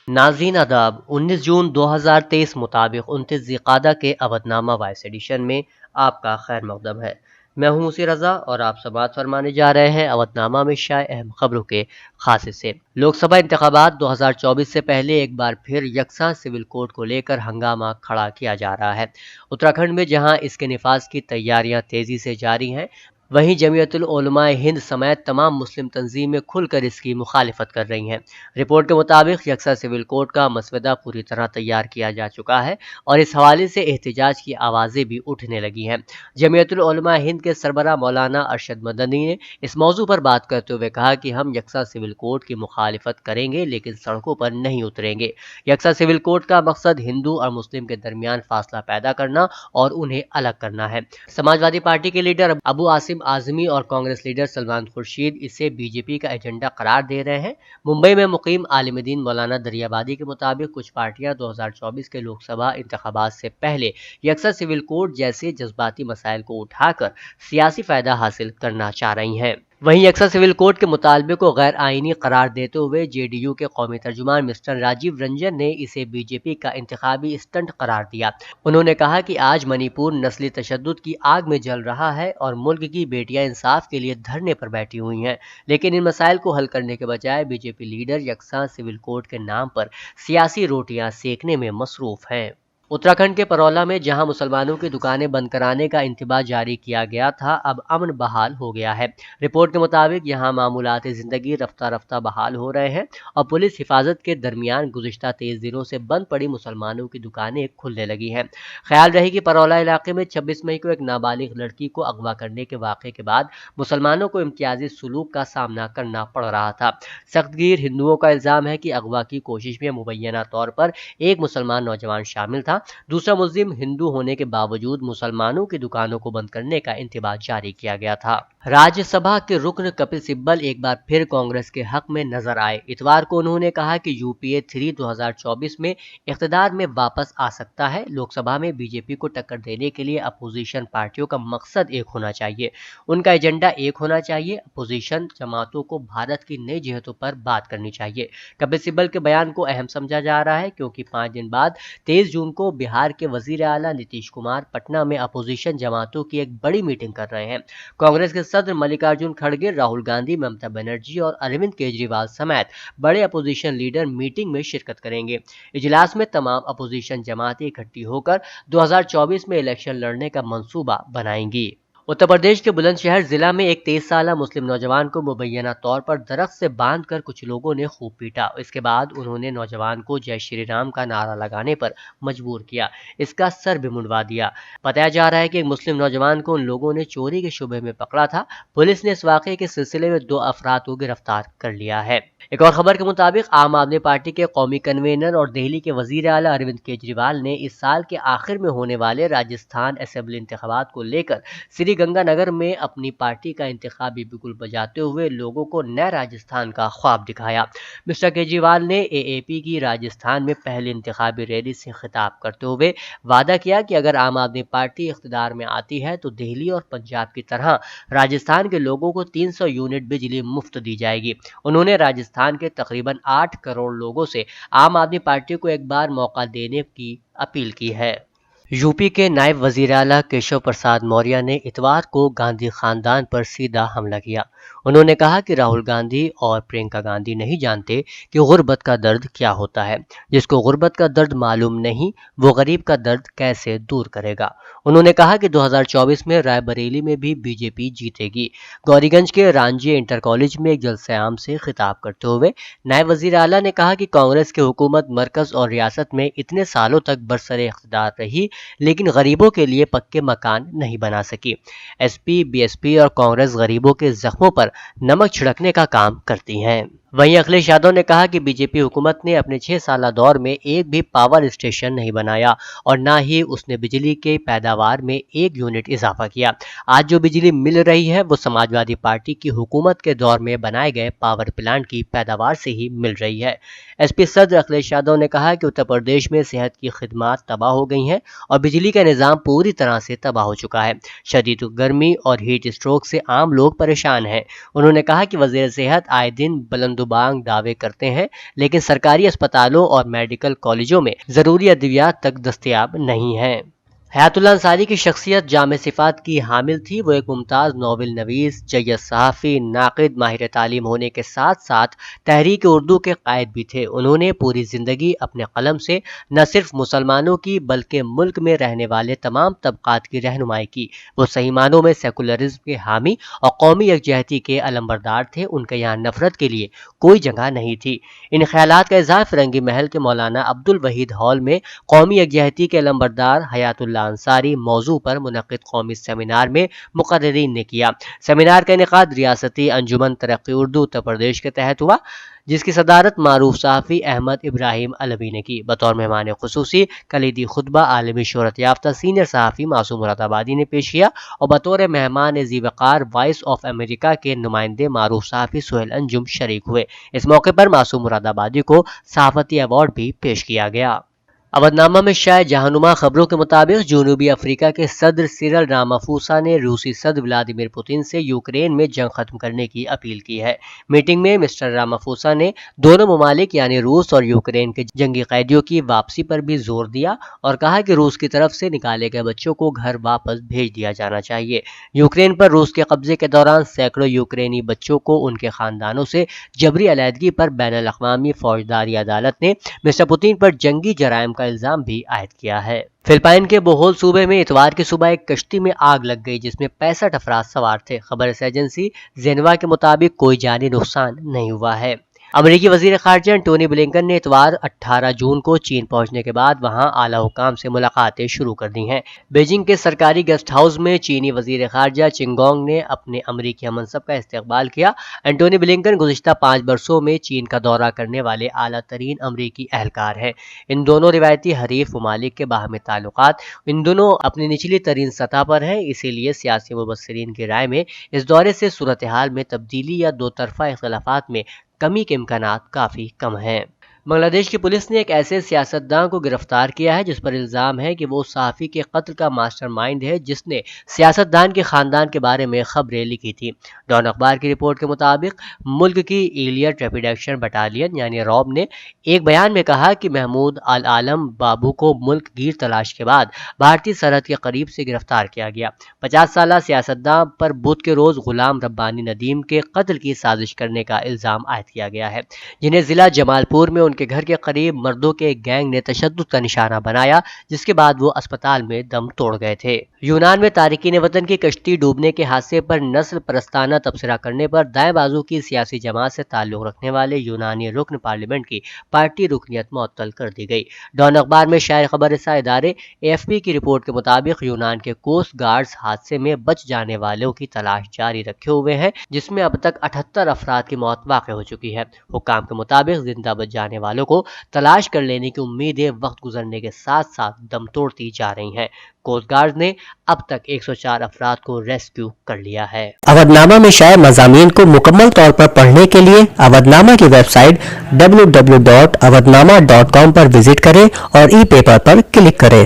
ناظرین آداب 19 جون 2023 مطابق 29 ذی-القعدہ کے اودھ نامہ وائس ایڈیشن میں آپ کا خیر مقدم ہے۔ میں ہوں موسی رضا اور آپ سماعت فرمانے جا رہے ہیں اودھ نامہ میں شائع اہم خبروں کے خاصے سے۔ لوک سبھا انتخابات 2024 سے پہلے ایک بار پھر یکساں سول کوڈ کو لے کر ہنگامہ کھڑا کیا جا رہا ہے۔ اتراکھنڈ میں جہاں اس کے نفاذ کی تیاریاں تیزی سے جاری ہیں، وہیں جمعیت العلماء ہند سمیت تمام مسلم تنظیمیں کھل کر اس کی مخالفت کر رہی ہیں۔ رپورٹ کے مطابق یکساں سول کوڈ کا مسودہ پوری طرح تیار کیا جا چکا ہے اور اس حوالے سے احتجاج کی آوازیں بھی اٹھنے لگی ہیں۔ جمعیت العلماء ہند کے سربراہ مولانا ارشد مدنی نے اس موضوع پر بات کرتے ہوئے کہا کہ ہم یکساں سول کوڈ کی مخالفت کریں گے لیکن سڑکوں پر نہیں اتریں گے۔ یکساں سول کوڈ کا مقصد ہندو اور مسلم کے درمیان فاصلہ پیدا کرنا اور انہیں الگ کرنا ہے۔ سماجوادی پارٹی کے لیڈر ابو عاصم اعظمی اور کانگریس لیڈر سلمان خورشید اسے بی جے پی کا ایجنڈا قرار دے رہے ہیں۔ ممبئی میں مقیم عالم دین مولانا دریابادی کے مطابق کچھ پارٹیاں 2024 کے لوک سبھا انتخابات سے پہلے یکساں سول کوڈ جیسے جذباتی مسائل کو اٹھا کر سیاسی فائدہ حاصل کرنا چاہ رہی ہیں۔ وہیں یکساں سول کوڈ کے مطالبے کو غیر آئینی قرار دیتے ہوئے جے ڈی یو کے قومی ترجمان مسٹر راجیو رنجن نے اسے بی جے پی کا انتخابی اسٹنٹ قرار دیا۔ انہوں نے کہا کہ آج منی پور نسلی تشدد کی آگ میں جل رہا ہے اور ملک کی بیٹیاں انصاف کے لیے دھرنے پر بیٹھی ہوئی ہیں، لیکن ان مسائل کو حل کرنے کے بجائے بی جے پی لیڈر یکساں سول کوڈ کے نام پر سیاسی روٹیاں سیکنے میں مصروف ہیں۔ اتراکھنڈ کے پرولا میں جہاں مسلمانوں کی دکانیں بند کرانے کا انتباہ جاری کیا گیا تھا، اب امن بحال ہو گیا ہے۔ رپورٹ کے مطابق یہاں معمولات زندگی رفتہ رفتہ بحال ہو رہے ہیں اور پولیس حفاظت کے درمیان گزشتہ 23 دنوں سے بند پڑی مسلمانوں کی دکانیں کھلنے لگی ہیں۔ خیال رہے کہ پرولا علاقے میں 26 مئی کو ایک نابالغ لڑکی کو اغوا کرنے کے واقعے کے بعد مسلمانوں کو امتیازی سلوک کا سامنا کرنا پڑ رہا تھا۔ سخت گیر ہندوؤں کا الزام ہے کہ اغوا کی کوشش میں مبینہ طور پر ایک مسلمان نوجوان شامل تھا۔ دوسرا ملزم ہندو ہونے کے باوجود مسلمانوں کی دکانوں کو بند کرنے کا انتباہ جاری کیا گیا تھا۔ راجیہ سبھا کے رکن کپل سبل ایک بار پھر کانگریس کے حق میں نظر آئے۔ اتوار کو انہوں نے کہا کہ یو پی اے 3 2024 میں اقتدار میں واپس آ سکتا ہے۔ لوک سبھا میں بی جے پی کو ٹکر دینے کے لیے اپوزیشن پارٹیوں کا مقصد ایک ہونا چاہیے، ان کا ایجنڈا ایک ہونا چاہیے۔ اپوزیشن جماعتوں کو بھارت کی نئی جہتوں پر بات کرنی چاہیے۔ کپل سبل کے بیان کو اہم سمجھا جا رہا ہے کیونکہ 5 دن بعد 23 جون کو بہار کے وزیر اعلیٰ نتیش کمار پٹنہ میں اپوزیشن جماعتوں کی ایک بڑی میٹنگ کر رہے ہیں۔ کانگریس کے صدر ملکارجن کھڑگے، راہل گاندھی، ممتا بنرجی اور اروند کیجریوال سمیت بڑے اپوزیشن لیڈر میٹنگ میں شرکت کریں گے۔ اجلاس میں تمام اپوزیشن جماعتیں اکٹھی ہو کر 2024 میں الیکشن لڑنے کا منصوبہ بنائیں گی۔ اتر پردیش کے بلند شہر ضلع میں ایک 23 سالہ مسلم نوجوان کو مبینہ طور پر درخت سے باندھ کر کچھ لوگوں نے خوب پیٹا۔ اس کے بعد انہوں نے نوجوان کو جے شری رام کا نعرہ لگانے پر مجبور کیا، اس کا سر بھی منڈوا دیا۔ بتایا جا رہا ہے کہ ایک مسلم نوجوان کو ان لوگوں نے چوری کے شبہے میں پکڑا تھا۔ پولیس نے اس واقعے کے سلسلے میں 2 افراد کو گرفتار کر لیا ہے۔ ایک اور خبر کے مطابق عام آدمی پارٹی کے قومی کنوینر اور دہلی کے وزیر اعلیٰ اروند کیجریوال نے اس سال کے آخر میں ہونے والے راجستھان اسمبلی انتخابات کو لے کر سری گنگا نگر میں اپنی پارٹی کا انتخابی بگل بجاتے ہوئے لوگوں کو نئے راجستھان کا خواب دکھایا۔ مسٹر کیجریوال نے اے اے پی کی راجستھان میں پہلی انتخابی ریلی سے خطاب کرتے ہوئے وعدہ کیا کہ اگر عام آدمی پارٹی اقتدار میں آتی ہے تو دہلی اور پنجاب کی طرح راجستھان کے لوگوں کو 300 یونٹ بجلی مفت دی جائے گی۔ انہوں نے راجستھان کے تقریباً 8 کروڑ لوگوں سے عام آدمی پارٹی کو ایک بار موقع دینے کی اپیل کی ہے۔ یو پی کے نائب وزیر اعلیٰ کیشو پرساد موریہ نے اتوار کو گاندھی خاندان پر سیدھا حملہ کیا۔ انہوں نے کہا کہ راہل گاندھی اور پرینکا گاندھی نہیں جانتے کہ غربت کا درد کیا ہوتا ہے۔ جس کو غربت کا درد معلوم نہیں، وہ غریب کا درد کیسے دور کرے گا۔ انہوں نے کہا کہ 2024 میں رائے بریلی میں بھی بی جے پی جیتے گی۔ گوری گنج کے رانجی انٹر کالج میں ایک جلسہ عام سے خطاب کرتے ہوئے نائب وزیر اعلیٰ نے کہا کہ کانگریس کی حکومت مرکز اور ریاست میں اتنے سالوں تک برسر اقتدار رہی لیکن غریبوں کے لیے پکے مکان نہیں بنا سکی۔ S P, B S P اور کانگریس غریبوں کے زخموں پر نمک چھڑکنے کا کام کرتی ہیں۔ وہیں اکھلیش یادو نے کہا کہ بی جے پی حکومت نے اپنے 6 سالہ دور میں ایک بھی پاور اسٹیشن نہیں بنایا اور نہ ہی اس نے بجلی کے پیداوار میں 1 یونٹ اضافہ کیا۔ آج جو بجلی مل رہی ہے وہ سماجوادی پارٹی کی حکومت کے دور میں بنائے گئے پاور پلانٹ کی پیداوار سے ہی مل رہی ہے۔ ایس پی صدر اکھلیش یادو نے کہا کہ اتر پردیش میں صحت کی خدمات تباہ ہو گئی ہیں اور بجلی کا نظام پوری طرح سے تباہ ہو چکا ہے۔ شدید گرمی اور ہیٹ اسٹروک سے عام لوگ پریشان ہیں۔ انہوں نے کہا کہ وزیر صحت آئے دن بلند زبان دعوے کرتے ہیں، لیکن سرکاری اسپتالوں اور میڈیکل کالجوں میں ضروری ادویات تک دستیاب نہیں ہیں۔ حیات اللہ انصاری کی شخصیت جامع صفات کی حامل تھی۔ وہ ایک ممتاز ناول نویس، جید صحافی، ناقد، ماہر تعلیم ہونے کے ساتھ ساتھ تحریک اردو کے قائد بھی تھے۔ انہوں نے پوری زندگی اپنے قلم سے نہ صرف مسلمانوں کی بلکہ ملک میں رہنے والے تمام طبقات کی رہنمائی کی۔ وہ صحیح معنوں میں سیکولرزم کے حامی اور قومی یکجہتی کے علمبردار تھے۔ ان کے یہاں نفرت کے لیے کوئی جگہ نہیں تھی۔ ان خیالات کا اظہار فرنگی محل کے مولانا عبد الوحید ہال میں قومی یکجہتی کے علمبردار حیات اللہ انصاری موضوع پر منعقد قومی سیمینار میں مقررین نے کیا۔ سیمینار کا انعقاد ریاستی انجمن ترقی اردو اتر پردیش کے تحت ہوا، جس کی صدارت معروف صحافی احمد ابراہیم علوی نے کی۔ بطور مہمان خصوصی کلیدی خطبہ عالمی شہرت یافتہ سینئر صحافی معصوم مراد آبادی نے پیش کیا اور بطور مہمان ذی وقار وائس آف امریکہ کے نمائندے معروف صحافی سہیل انجم شریک ہوئے۔ اس موقع پر معصوم مراد آبادی کو صحافتی ایوارڈ بھی پیش کیا گیا۔ اودنامہ میں شائع جہانما خبروں کے مطابق جنوبی افریقہ کے صدر سیرل رامافوسا نے روسی صدر ولادیمیر پوتن سے یوکرین میں جنگ ختم کرنے کی اپیل کی ہے۔ میٹنگ میں مسٹر رامافوسا نے دونوں ممالک یعنی روس اور یوکرین کے جنگی قیدیوں کی واپسی پر بھی زور دیا اور کہا کہ روس کی طرف سے نکالے گئے بچوں کو گھر واپس بھیج دیا جانا چاہیے۔ یوکرین پر روس کے قبضے کے دوران سینکڑوں یوکرینی بچوں کو ان کے خاندانوں سے جبری علیحدگی پر بین الاقوامی فوجداری عدالت نے مسٹر پوتن پر جنگی جرائم کا الزام بھی عائد کیا ہے۔ فلپائن کے بوہول صوبے میں اتوار کی صبح ایک کشتی میں آگ لگ گئی جس میں 65 افراد سوار تھے۔ خبر رساں ایجنسی زینوا کے مطابق کوئی جانی نقصان نہیں ہوا ہے۔ امریکی وزیر خارجہ انٹونی بلنکن نے اتوار 18 جون کو چین پہنچنے کے بعد وہاں اعلیٰ حکام سے ملاقاتیں شروع کر دی ہیں۔ بیجنگ کے سرکاری گیسٹ ہاؤس میں چینی وزیر خارجہ چنگ گونگ نے اپنے امریکی ہمنصب کا استقبال کیا۔ انٹونی بلنکن گزشتہ 5 برسوں میں چین کا دورہ کرنے والے اعلیٰ ترین امریکی اہلکار ہیں۔ ان دونوں روایتی حریف ممالک کے باہمی تعلقات ان دونوں اپنی نچلی ترین سطح پر ہیں، اسی لیے سیاسی مبصرین کی رائے میں اس دورے سے صورتحال میں تبدیلی یا دو طرفہ اختلافات میں کمی کے امکانات کافی کم ہیں۔ بنگلہ دیش کی پولیس نے ایک ایسے سیاستدان کو گرفتار کیا ہے جس پر الزام ہے کہ وہ صحافی کے قتل کا ماسٹر مائنڈ ہے جس نے سیاستدان کے خاندان کے بارے میں خبریں لکھی تھی۔ ڈان اخبار کی رپورٹ کے مطابق ملک کی ایلیٹ ریپڈ ایکشن بٹالین یعنی روب نے ایک بیان میں کہا کہ محمود العالم بابو کو ملک گیر تلاش کے بعد بھارتی سرحد کے قریب سے گرفتار کیا گیا۔ 50 سالہ سیاستدان پر بدھ کے روز غلام ربانی ندیم کے قتل کی سازش کرنے کا الزام عائد کیا گیا ہے، جنہیں ضلع جمال پور میں ان کے گھر کے قریب مردوں کے ایک گینگ نے تشدد کا نشانہ بنایا، جس کے بعد وہ اسپتال میں دم توڑ گئے تھے۔ یونان میں تارکین وطن کی کشتی ڈوبنے کے حادثے پر نسل پرستانہ تبصرہ کرنے پر دائیں بازو کی سیاسی جماعت سے تعلق رکھنے والے یونانی رکن پارلیمنٹ کی پارٹی رکنیت معطل کر دی گئی۔ ڈان اخبار میں شائع خبر رساں ادارے AFP کی رپورٹ کے مطابق یونان کے کوسٹ گارڈز حادثے میں بچ جانے والوں کی تلاش جاری رکھے ہوئے ہیں، جس میں اب تک 78 افراد کی موت واقع ہو چکی ہے۔ حکام کے مطابق زندہ بچ جانے والوں کو تلاش کر لینے کی امیدیں وقت گزرنے کے ساتھ ساتھ دم توڑتی جا رہی ہیں۔ کوسٹ گارڈز نے اب تک 104 افراد کو ریسکیو کر لیا ہے۔ اودنامہ میں شائع مضامین کو مکمل طور پر پڑھنے کے لیے اودنامہ کی ویب سائٹ www.awadnama.com پر وزٹ کریں اور ای پیپر پر کلک کریں۔